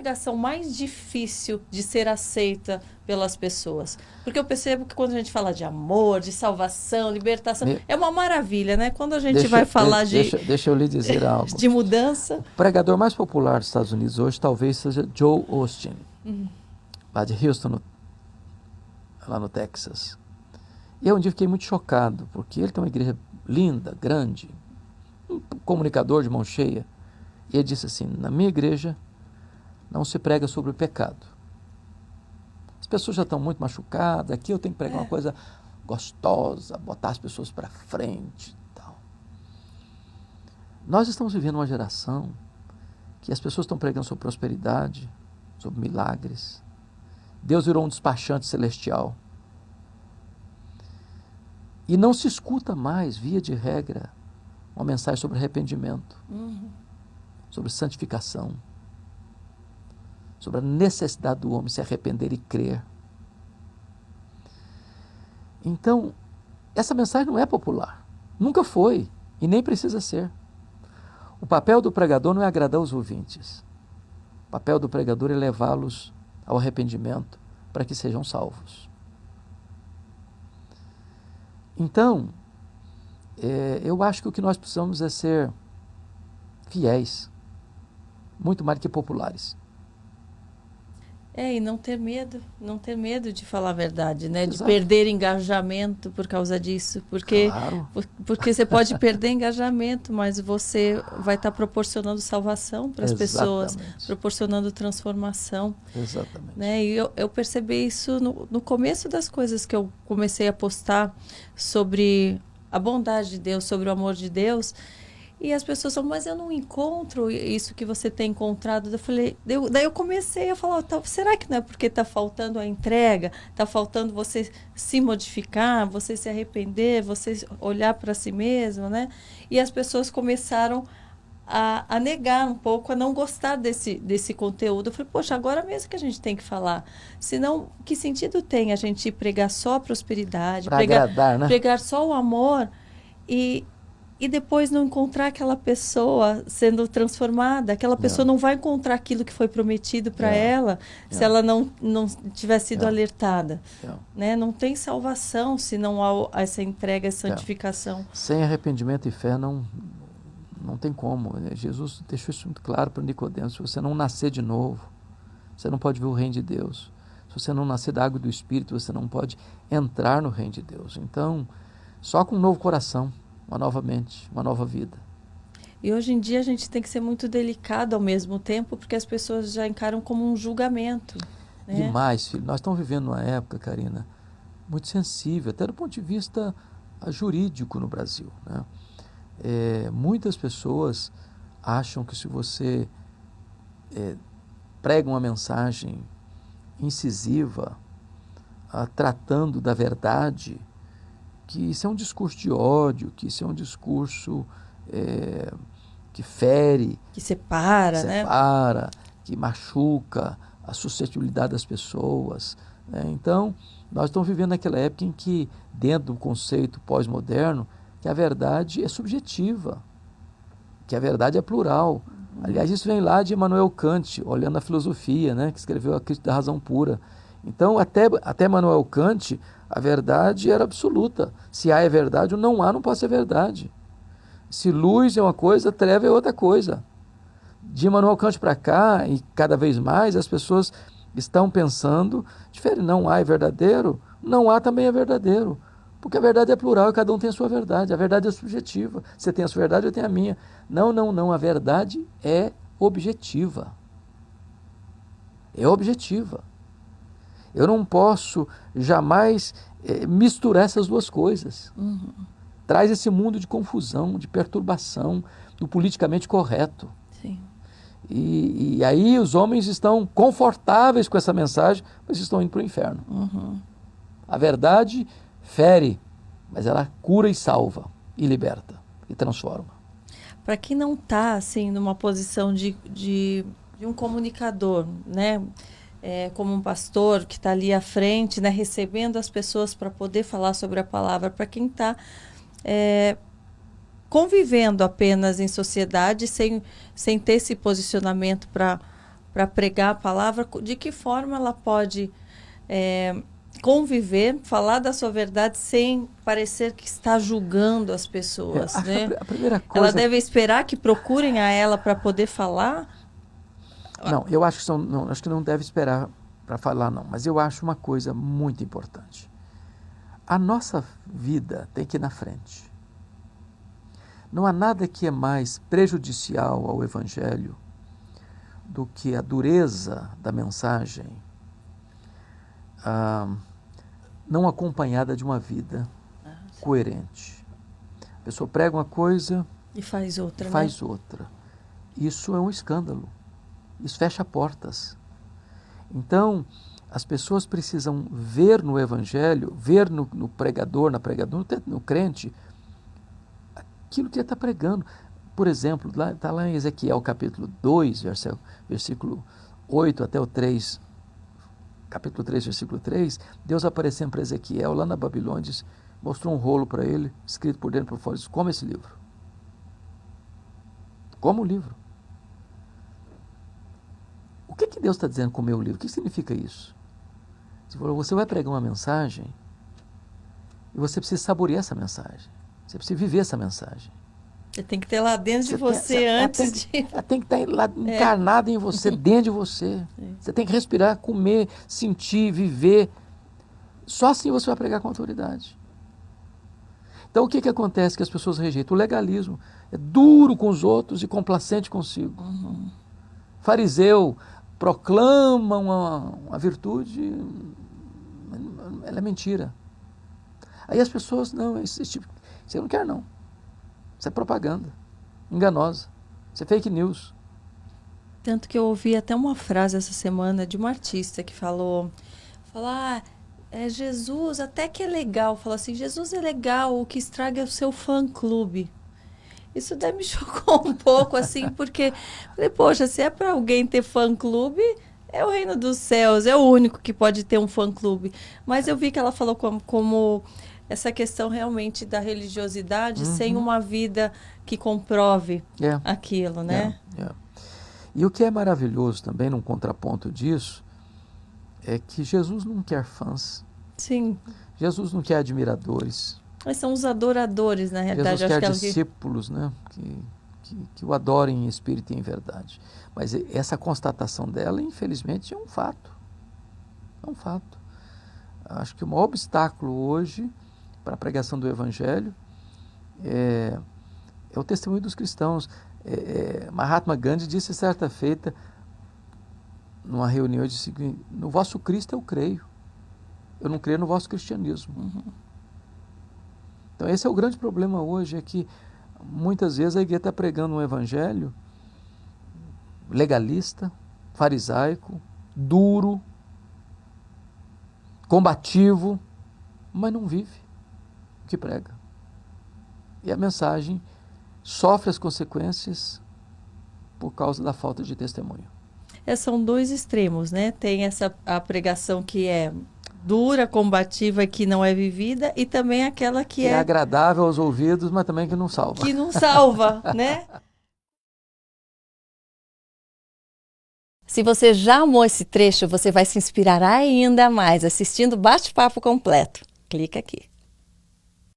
pregação mais difícil de ser aceita pelas pessoas? Porque eu percebo que quando a gente fala de amor, de salvação, libertação, é uma maravilha, né? Quando a gente vai falar deixa eu lhe dizer algo. De mudança. O pregador mais popular dos Estados Unidos hoje talvez seja Joel Osteen, lá de Houston, lá no Texas. E eu um dia fiquei muito chocado, porque ele tem uma igreja linda, grande, um comunicador de mão cheia. E ele disse assim: na minha igreja não se prega sobre o pecado. As pessoas já estão muito machucadas, aqui eu tenho que pregar uma coisa gostosa, botar as pessoas para frente e tal. Nós estamos vivendo uma geração que as pessoas estão pregando sobre prosperidade, sobre milagres. Deus virou um despachante celestial. E não se escuta mais, via de regra, uma mensagem sobre arrependimento, sobre santificação, sobre a necessidade do homem se arrepender e crer. Então, essa mensagem não é popular. Nunca foi e nem precisa ser. O papel do pregador não é agradar os ouvintes. O papel do pregador é levá-los ao arrependimento para que sejam salvos. Então, eu acho que o que nós precisamos é ser fiéis, muito mais do que populares. E não ter medo de falar a verdade, né? Exato. De perder engajamento por causa disso, porque você pode perder engajamento, mas você vai estar proporcionando salvação para as pessoas, proporcionando transformação. Exatamente. Né? E eu percebi isso no começo das coisas que eu comecei a postar sobre a bondade de Deus, sobre o amor de Deus. E as pessoas falam, mas eu não encontro isso que você tem encontrado. Daí eu comecei a falar, será que não é porque está faltando a entrega? Está faltando você se modificar, você se arrepender, você olhar para si mesmo, né? E as pessoas começaram a negar um pouco, a não gostar desse conteúdo. Eu falei, poxa, agora mesmo que a gente tem que falar. Senão, que sentido tem a gente pregar só a prosperidade, pregar só o amor e depois não encontrar aquela pessoa sendo transformada, aquela pessoa não vai encontrar aquilo que foi prometido para ela se ela não tiver sido alertada. Né? Não tem salvação se não há essa entrega, essa santificação. Sem arrependimento e fé não tem como. Jesus deixou isso muito claro para Nicodemos: se você não nascer de novo, você não pode ver o reino de Deus. Se você não nascer da água e do Espírito, você não pode entrar no reino de Deus. Então, só com um novo coração, uma nova mente, uma nova vida. E hoje em dia a gente tem que ser muito delicado ao mesmo tempo, porque as pessoas já encaram como um julgamento. Né? Demais, filho. Nós estamos vivendo uma época, Karina, muito sensível, até do ponto de vista jurídico no Brasil. Né? Muitas pessoas acham que se você prega uma mensagem incisiva, tratando da verdade, que isso é um discurso de ódio, que isso é um discurso que fere, que separa, né? Que machuca a suscetibilidade das pessoas. Né? Então, nós estamos vivendo naquela época em que, dentro do conceito pós-moderno, que a verdade é subjetiva, que a verdade é plural. Aliás, isso vem lá de Immanuel Kant, olhando a filosofia, né? Que escreveu A Crítica da Razão Pura. Então, até Immanuel Kant, a verdade era absoluta. Se há é verdade, o não há não pode ser verdade. Se luz é uma coisa, treva é outra coisa. De Immanuel Kant para cá, e cada vez mais, as pessoas estão pensando, diferente, não há é verdadeiro, não há também é verdadeiro. Porque a verdade é plural e cada um tem a sua verdade. A verdade é subjetiva. Você tem a sua verdade, eu tenho a minha. Não. A verdade é objetiva. É objetiva. Eu não posso jamais misturar essas duas coisas. Traz esse mundo de confusão, de perturbação, do politicamente correto. Sim. E aí os homens estão confortáveis com essa mensagem, mas estão indo para o inferno. A verdade fere, mas ela cura e salva, e liberta, e transforma. Para quem não está assim, numa posição de um comunicador, né? Como um pastor que está ali à frente, né? Recebendo as pessoas para poder falar sobre a palavra, para quem está convivendo apenas em sociedade, sem ter esse posicionamento para pregar a palavra, de que forma ela pode conviver, falar da sua verdade sem parecer que está julgando as pessoas, né? A primeira coisa... Ela deve esperar que procurem a ela para poder falar? Não, eu acho que acho que não deve esperar para falar, não. Mas eu acho uma coisa muito importante. A nossa vida tem que ir na frente. Não há nada que é mais prejudicial ao Evangelho do que a dureza da mensagem não acompanhada de uma vida coerente. A pessoa prega uma coisa e faz outra. Faz outra. Isso é um escândalo. Isso fecha portas. Então, as pessoas precisam ver no Evangelho, ver no pregador, na pregadora, no crente, aquilo que ele está pregando. Por exemplo, está lá em Ezequiel capítulo 2, versículo 8 até o 3, capítulo 3, versículo 3, Deus aparecendo para Ezequiel lá na Babilônia, mostrou um rolo para ele, escrito por dentro e por fora, disse: "Coma esse livro." Coma o livro. O que Deus está dizendo comer o livro? O que significa isso? Você vai pregar uma mensagem e você precisa saborear essa mensagem. Você precisa viver essa mensagem. Você tem que ter lá dentro de você antes de... Ela tem que estar lá encarnada em você, dentro de você. Você tem que respirar, comer, sentir, viver. Só assim você vai pregar com autoridade. Então o que acontece que as pessoas rejeitam? O legalismo. É duro com os outros e complacente consigo. Fariseu proclama uma virtude, ela é mentira. Aí as pessoas, não, esse tipo, você não quer não. Isso é propaganda enganosa. Isso é fake news. Tanto que eu ouvi até uma frase essa semana de uma artista que falou Jesus até que é legal. Falou assim: Jesus é legal, o que estraga é o seu fã-clube. Isso daí me chocou um pouco, assim, porque falei, poxa, se é para alguém ter fã-clube, é o reino dos céus, é o único que pode ter um fã-clube. Mas eu vi que ela falou como essa questão realmente da religiosidade sem uma vida que comprove aquilo, né? E o que é maravilhoso também, num contraponto disso, é que Jesus não quer fãs. Sim. Jesus não quer admiradores. Mas são os adoradores, na realidade. Jesus quer discípulos, né? Que o adorem em espírito e em verdade. Mas essa constatação dela, infelizmente, é um fato. É um fato. Acho que o maior obstáculo hoje para a pregação do Evangelho é o testemunho dos cristãos. Mahatma Gandhi disse certa feita, numa reunião, disse: "No vosso Cristo eu creio. Eu não creio no vosso cristianismo." Então esse é o grande problema hoje, é que muitas vezes a igreja está pregando um evangelho legalista, farisaico, duro, combativo, mas não vive o que prega. E a mensagem sofre as consequências por causa da falta de testemunho. São dois extremos, né? Tem a pregação que é dura, combativa, que não é vivida, e também aquela que é agradável aos ouvidos, mas também que não salva. Que não salva, né? Se você já amou esse trecho, você vai se inspirar ainda mais assistindo o bate-papo completo. Clica aqui.